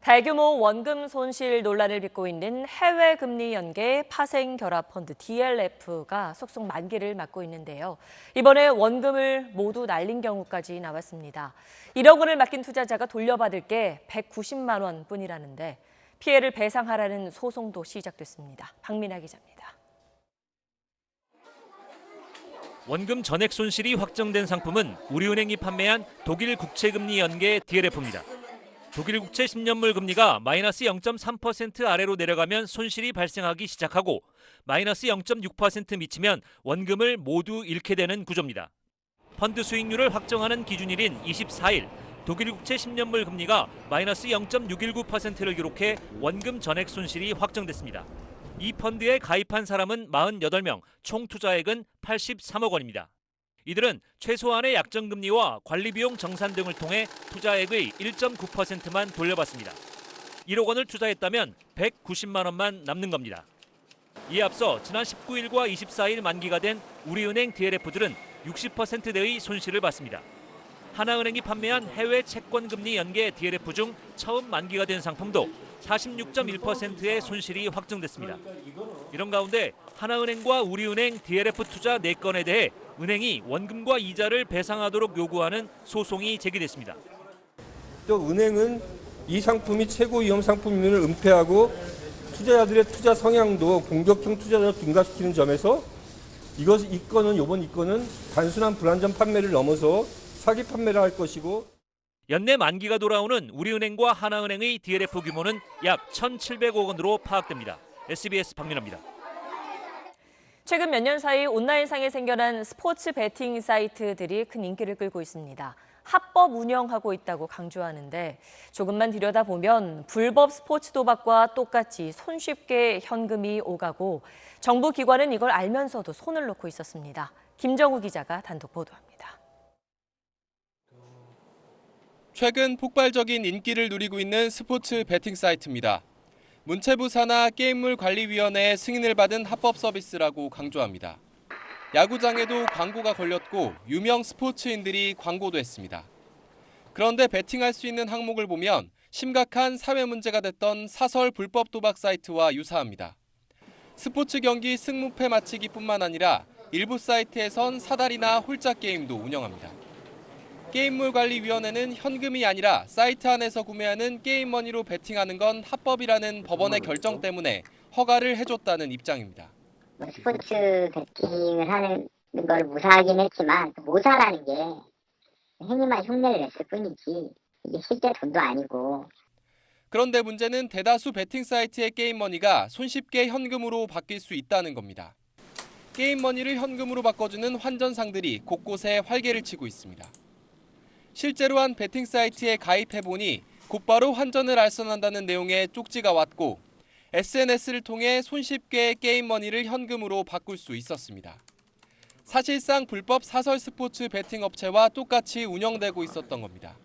대규모 원금 손실 논란을 빚고 있는 해외 금리 연계 파생 결합 펀드 DLF가 속속 만기를 맞고 있는데요. 이번에 원금을 모두 날린 경우까지 나왔습니다. 1억 원을 맡긴 투자자가 돌려받을 게 190만 원뿐이라는데 피해를 배상하라는 소송도 시작됐습니다. 박민아 기자입니다. 원금 전액 손실이 확정된 상품은 우리은행이 판매한 독일 국채금리 연계 DLF입니다. 독일 국채 10년물 금리가 마이너스 0.3% 아래로 내려가면 손실이 발생하기 시작하고 마이너스 0.6% 미치면 원금을 모두 잃게 되는 구조입니다. 펀드 수익률을 확정하는 기준일인 24일 독일 국채 10년물 금리가 마이너스 0.619%를 기록해 원금 전액 손실이 확정됐습니다. 이 펀드에 가입한 사람은 48명, 총 투자액은 83억 원입니다. 이들은 최소한의 약정금리와 관리비용 정산 등을 통해 투자액의 1.9%만 돌려받습니다. 1억 원을 투자했다면 190만 원만 남는 겁니다. 이에 앞서 지난 19일과 24일 만기가 된 우리은행 DLF들은 60%대의 손실을 봤습니다. 하나은행이 판매한 해외 채권금리 연계 DLF 중 처음 만기가 된 상품도 46.1%의 손실이 확정됐습니다. 이런 가운데 하나은행과 우리은행 DLF 투자 4건에 대해 은행이 원금과 이자를 배상하도록 요구하는 소송이 제기됐습니다. 또 은행은 이 상품이 최고 위험 상품임을 은폐하고 투자자들의 투자 성향도 공격형 투자자로 둔갑시키는 점에서 이 건은 단순한 불안전 판매를 넘어서 사기 판매를 할 것이고 연내 만기가 돌아오는 우리은행과 하나은행의 DLF 규모는 약 1,700억 원으로 파악됩니다. SBS 박민호입니다. 최근 몇 년 사이 온라인상에 생겨난 스포츠 베팅 사이트들이 큰 인기를 끌고 있습니다. 합법 운영하고 있다고 강조하는데 조금만 들여다보면 불법 스포츠 도박과 똑같이 손쉽게 현금이 오가고 정부 기관은 이걸 알면서도 손을 놓고 있었습니다. 김정우 기자가 단독 보도합니다. 최근 폭발적인 인기를 누리고 있는 스포츠 베팅 사이트입니다. 문체부 산하 게임물관리위원회의 승인을 받은 합법 서비스라고 강조합니다. 야구장에도 광고가 걸렸고 유명 스포츠인들이 광고도 했습니다. 그런데 베팅할 수 있는 항목을 보면 심각한 사회 문제가 됐던 사설 불법 도박 사이트와 유사합니다. 스포츠 경기 승무패 맞히기뿐만 아니라 일부 사이트에선 사다리나 홀짝 게임도 운영합니다. 게임물관리위원회는 현금이 아니라 사이트 안에서 구매하는 게임머니로 베팅하는 건 합법이라는 법원의 결정 때문에 허가를 해줬다는 입장입니다. 스포츠 베팅을 하는 걸 무사하긴 했지만 모사라는 게 행위만 흉내를 냈을 뿐이지 이게 실제 돈도 아니고. 그런데 문제는 대다수 베팅 사이트의 게임머니가 손쉽게 현금으로 바뀔 수 있다는 겁니다. 게임머니를 현금으로 바꿔주는 환전상들이 곳곳에 활개를 치고 있습니다. 실제로 한 베팅 사이트에 가입해보니 곧바로 환전을 알선한다는 내용의 쪽지가 왔고 SNS를 통해 손쉽게 게임머니를 현금으로 바꿀 수 있었습니다. 사실상 불법 사설 스포츠 베팅 업체와 똑같이 운영되고 있었던 겁니다.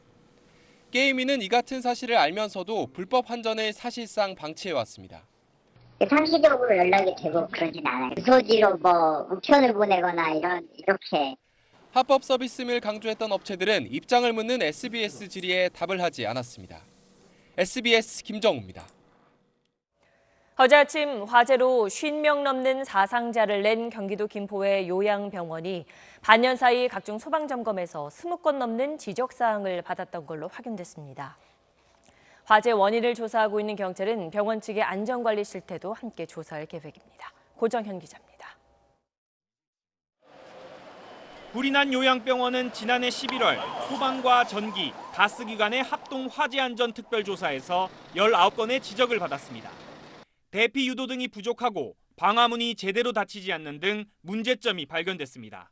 게임인은 이 같은 사실을 알면서도 불법 환전을 사실상 방치해왔습니다. 상시적으로 연락이 되고 그러진 않아요. 소지로 우편을 보내거나 이렇게. 합법 서비스임을 강조했던 업체들은 입장을 묻는 SBS 질의에 답을 하지 않았습니다. SBS 김정우입니다. 어제 아침 화재로 50명 넘는 사상자를 낸 경기도 김포의 요양병원이 반년 사이 각종 소방점검에서 20건 넘는 지적사항을 받았던 걸로 확인됐습니다. 화재 원인을 조사하고 있는 경찰은 병원 측의 안전관리 실태도 함께 조사할 계획입니다. 고정현 기자입니다. 불이 난 요양병원은 지난해 11월 소방과 전기, 가스기관의 합동 화재안전특별조사에서 19건의 지적을 받았습니다. 대피 유도 등이 부족하고 방화문이 제대로 닫히지 않는 등 문제점이 발견됐습니다.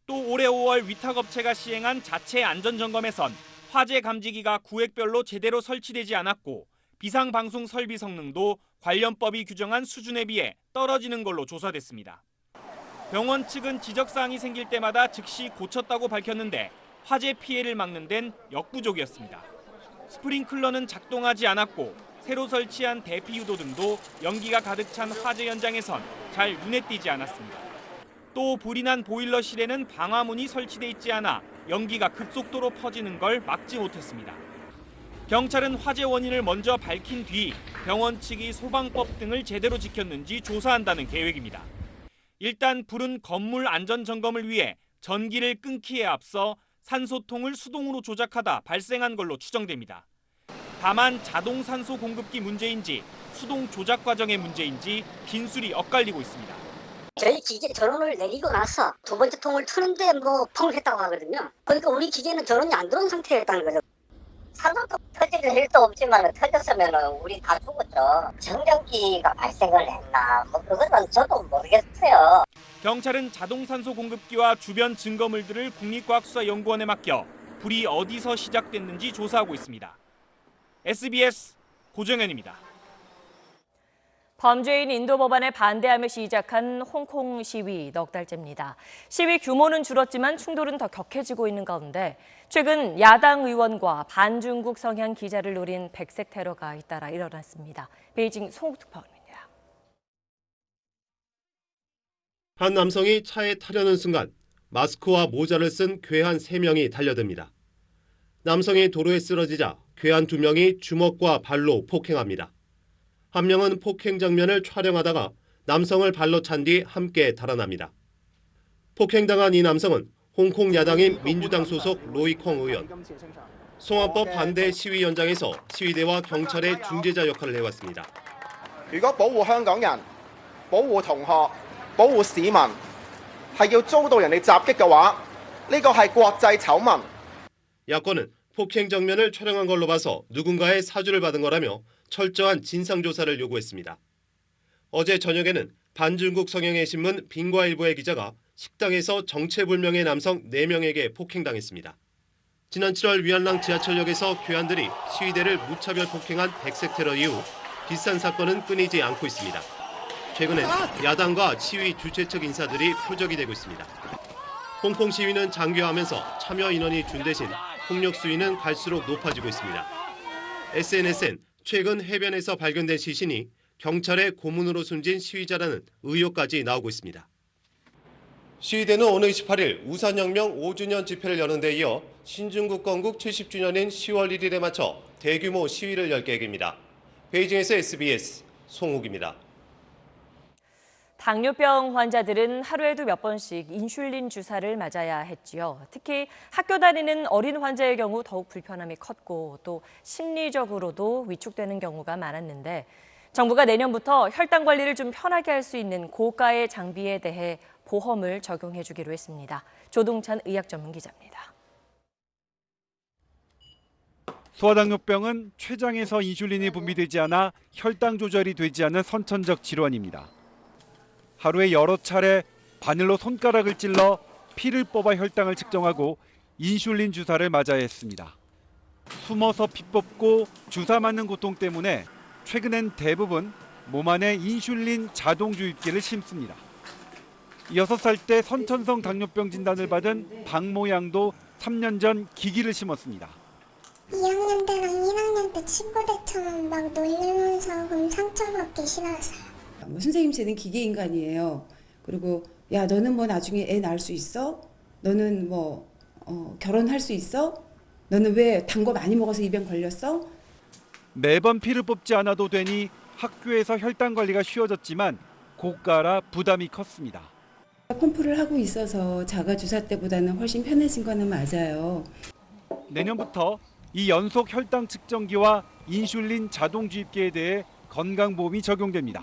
또 올해 5월 위탁업체가 시행한 자체 안전점검에선 화재 감지기가 구획별로 제대로 설치되지 않았고 비상방송 설비 성능도 관련법이 규정한 수준에 비해 떨어지는 걸로 조사됐습니다. 병원 측은 지적사항이 생길 때마다 즉시 고쳤다고 밝혔는데 화재 피해를 막는 데는 역부족이었습니다. 스프링클러는 작동하지 않았고 새로 설치한 대피 유도등도 연기가 가득 찬 화재 현장에선 잘 눈에 띄지 않았습니다. 또 불이 난 보일러실에는 방화문이 설치돼 있지 않아 연기가 급속도로 퍼지는 걸 막지 못했습니다. 경찰은 화재 원인을 먼저 밝힌 뒤 병원 측이 소방법 등을 제대로 지켰는지 조사한다는 계획입니다. 일단 불은 건물 안전 점검을 위해 전기를 끊기에 앞서 산소통을 수동으로 조작하다 발생한 걸로 추정됩니다. 다만 자동 산소 공급기 문제인지 수동 조작 과정의 문제인지 진술이 엇갈리고 있습니다. 저희 기계 전원을 내리고 나서 두 번째 통을 트는데 펑 했다고 하거든요. 그러니까 우리 기계는 전원이 안 들어온 상태였다는 거죠. 산소통 터질 일도 없지만 터졌으면 우리 다 죽었죠. 정전기가 발생을 했나 그건 저도 모르겠어요. 경찰은 자동산소 공급기와 주변 증거물들을 국립과학수사연구원에 맡겨 불이 어디서 시작됐는지 조사하고 있습니다. SBS 고정현입니다. 범죄인 인도 법안에 반대하며 시작한 홍콩 시위 넉 달째입니다. 시위 규모는 줄었지만 충돌은 더 격해지고 있는 가운데 최근 야당 의원과 반중국 성향 기자를 노린 백색 테러가 잇따라 일어났습니다. 베이징 송특파원입니다. 한 남성이 차에 타려는 순간 마스크와 모자를 쓴 괴한 3명이 달려듭니다. 남성이 도로에 쓰러지자 괴한 2명이 주먹과 발로 폭행합니다. 한 명은 폭행 장면을 촬영하다가 남성을 발로 찬 뒤 함께 달아납니다. 폭행당한 이 남성은 홍콩 야당인 민주당 소속 로이콩 의원. 송화법 반대 시위 현장에서 시위대와 경찰의 중재자 역할을 해왔습니다. 如果保護香港人、保護同學、保護市民係要遭到人哋襲擊嘅話，呢個係國際醜聞。 야권은 폭행 장면을 촬영한 걸로 봐서 누군가의 사주를 받은 거라며 철저한 진상조사를 요구했습니다. 어제 저녁에는 반중국 성향의 신문 빙과일보의 기자가 식당에서 정체불명의 남성 4명에게 폭행당했습니다. 지난 7월 위안랑 지하철역에서 괴한들이 시위대를 무차별 폭행한 백색 테러 이후 비슷한 사건은 끊이지 않고 있습니다. 최근엔 야당과 시위 주최 측 인사들이 표적이 되고 있습니다. 홍콩 시위는 장기화하면서 참여 인원이 준 대신 폭력 수위는 갈수록 높아지고 있습니다. SNS엔 최근 해변에서 발견된 시신이 경찰의 고문으로 숨진 시위자라는 의혹까지 나오고 있습니다. 시위대는 오늘 28일 우산혁명 5주년 집회를 여는 데 이어 신중국 건국 70주년인 10월 1일에 맞춰 대규모 시위를 열 계획입니다. 베이징에서 SBS 송욱입니다. 당뇨병 환자들은 하루에도 몇 번씩 인슐린 주사를 맞아야 했지요. 특히 학교 다니는 어린 환자의 경우 더욱 불편함이 컸고 또 심리적으로도 위축되는 경우가 많았는데 정부가 내년부터 혈당 관리를 좀 편하게 할 수 있는 고가의 장비에 대해 보험을 적용해 주기로 했습니다. 조동찬 의학 전문 기자입니다. 소아당뇨병은 췌장에서 인슐린이 분비되지 않아 혈당 조절이 되지 않는 선천적 질환입니다. 하루에 여러 차례 바늘로 손가락을 찔러 피를 뽑아 혈당을 측정하고 인슐린 주사를 맞아야 했습니다. 숨어서 피 뽑고 주사 맞는 고통 때문에 최근엔 대부분 몸 안에 인슐린 자동 주입기를 심습니다. 6살 때 선천성 당뇨병 진단을 받은 박모 양도 3년 전 기기를 심었습니다. 2학년 때랑 1학년 때 친구들처럼 막 놀리면서 그럼 상처받기 싫어서요. 선생님 쟤는 기계 인간이에요. 그리고 야 너는 뭐 나중에 애 낳을 수 있어? 너는 뭐 결혼할 수 있어? 너는 왜 단 거 많이 먹어서 입에 걸렸어? 매번 피를 뽑지 않아도 되니 학교에서 혈당 관리가 쉬워졌지만 고가라 부담이 컸습니다. 펌프를 하고 있어서 자가 주사 때보다는 훨씬 편해진 거는 맞아요. 내년부터 이 연속 혈당 측정기와 인슐린 자동 주입기에 대해 건강보험이 적용됩니다.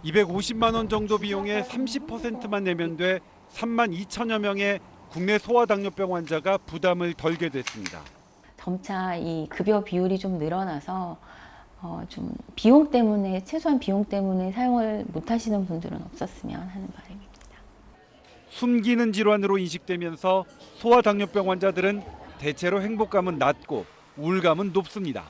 250만 원 정도 비용에 30%만 내면 돼 3만 2천여 명의 국내 소아당뇨병 환자가 부담을 덜게 됐습니다. 점차 이 급여 비율이 좀 늘어나서 좀 비용 때문에 최소한 비용 때문에 사용을 못 하시는 분들은 없었으면 하는 바람입니다. 숨기는 질환으로 인식되면서 소아당뇨병 환자들은 대체로 행복감은 낮고 우울감은 높습니다.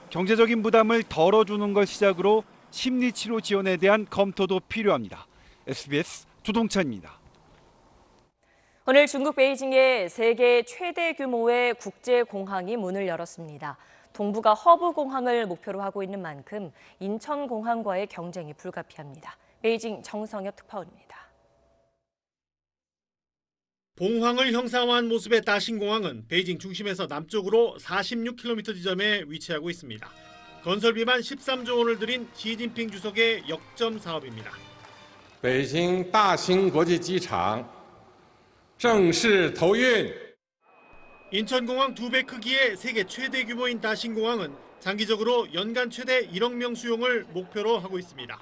경제적인 부담을 덜어주는 걸 시작으로 심리치료 지원에 대한 검토도 필요합니다. SBS 조동찬입니다. 오늘 중국 베이징에 세계 최대 규모의 국제공항이 문을 열었습니다. 동북아 허브공항을 목표로 하고 있는 만큼 인천공항과의 경쟁이 불가피합니다. 베이징 정성엽 특파원입니다. 봉황을 형상화한 모습의 다신공항은 베이징 중심에서 남쪽으로 46km 지점에 위치하고 있습니다. 건설비만 13조 원을 들인 시진핑 주석의 역점 사업입니다. 베이징 다신国际机场正式投运。 인천공항 2배 크기의 세계 최대 규모인 다신공항은 장기적으로 연간 최대 1억 명 수용을 목표로 하고 있습니다.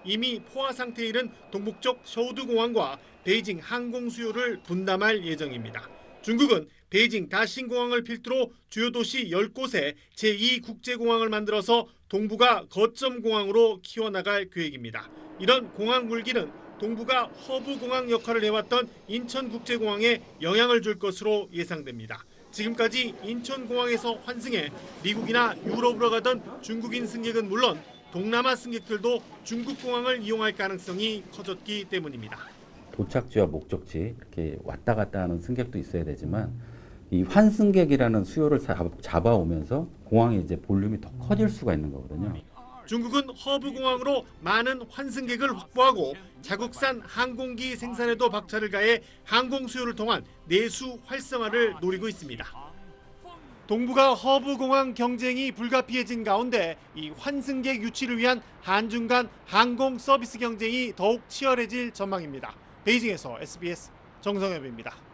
이미 포화 상태에 이른 동북쪽 셔우두공항과 베이징 항공 수요를 분담할 예정입니다. 중국은 베이징 다신공항을 필두로 주요 도시 10곳에 제2국제공항을 만들어서 동북아 거점공항으로 키워나갈 계획입니다. 이런 공항 물기는 동북아 허브공항 역할을 해왔던 인천국제공항에 영향을 줄 것으로 예상됩니다. 지금까지 인천공항에서 환승해 미국이나 유럽으로 가던 중국인 승객은 물론 동남아 승객들도 중국 공항을 이용할 가능성이 커졌기 때문입니다. 도착지와 목적지 이렇게 왔다 갔다 하는 승객도 있어야 되지만 이 환승객이라는 수요를 잡아오면서 공항의 이제 볼륨이 더 커질 수가 있는 거거든요. 중국은 허브공항으로 많은 환승객을 확보하고 자국산 항공기 생산에도 박차를 가해 항공 수요를 통한 내수 활성화를 노리고 있습니다. 동북아 허브공항 경쟁이 불가피해진 가운데 이 환승객 유치를 위한 한중 간 항공 서비스 경쟁이 더욱 치열해질 전망입니다. 베이징에서 SBS 정성엽입니다.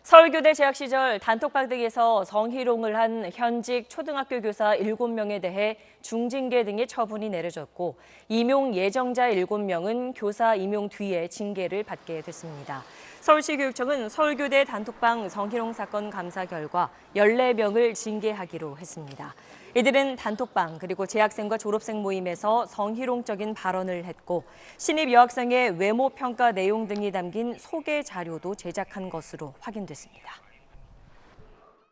서울교대 재학 시절 단톡방 등에서 성희롱을 한 현직 초등학교 교사 7명에 대해 중징계 등의 처분이 내려졌고 임용 예정자 7명은 교사 임용 뒤에 징계를 받게 됐습니다. 서울시교육청은 서울교대 단톡방 성희롱 사건 감사 결과 14명을 징계하기로 했습니다. 이들은 단톡방 그리고 재학생과 졸업생 모임에서 성희롱적인 발언을 했고 신입 여학생의 외모 평가 내용 등이 담긴 소개 자료도 제작한 것으로 확인됐습니다.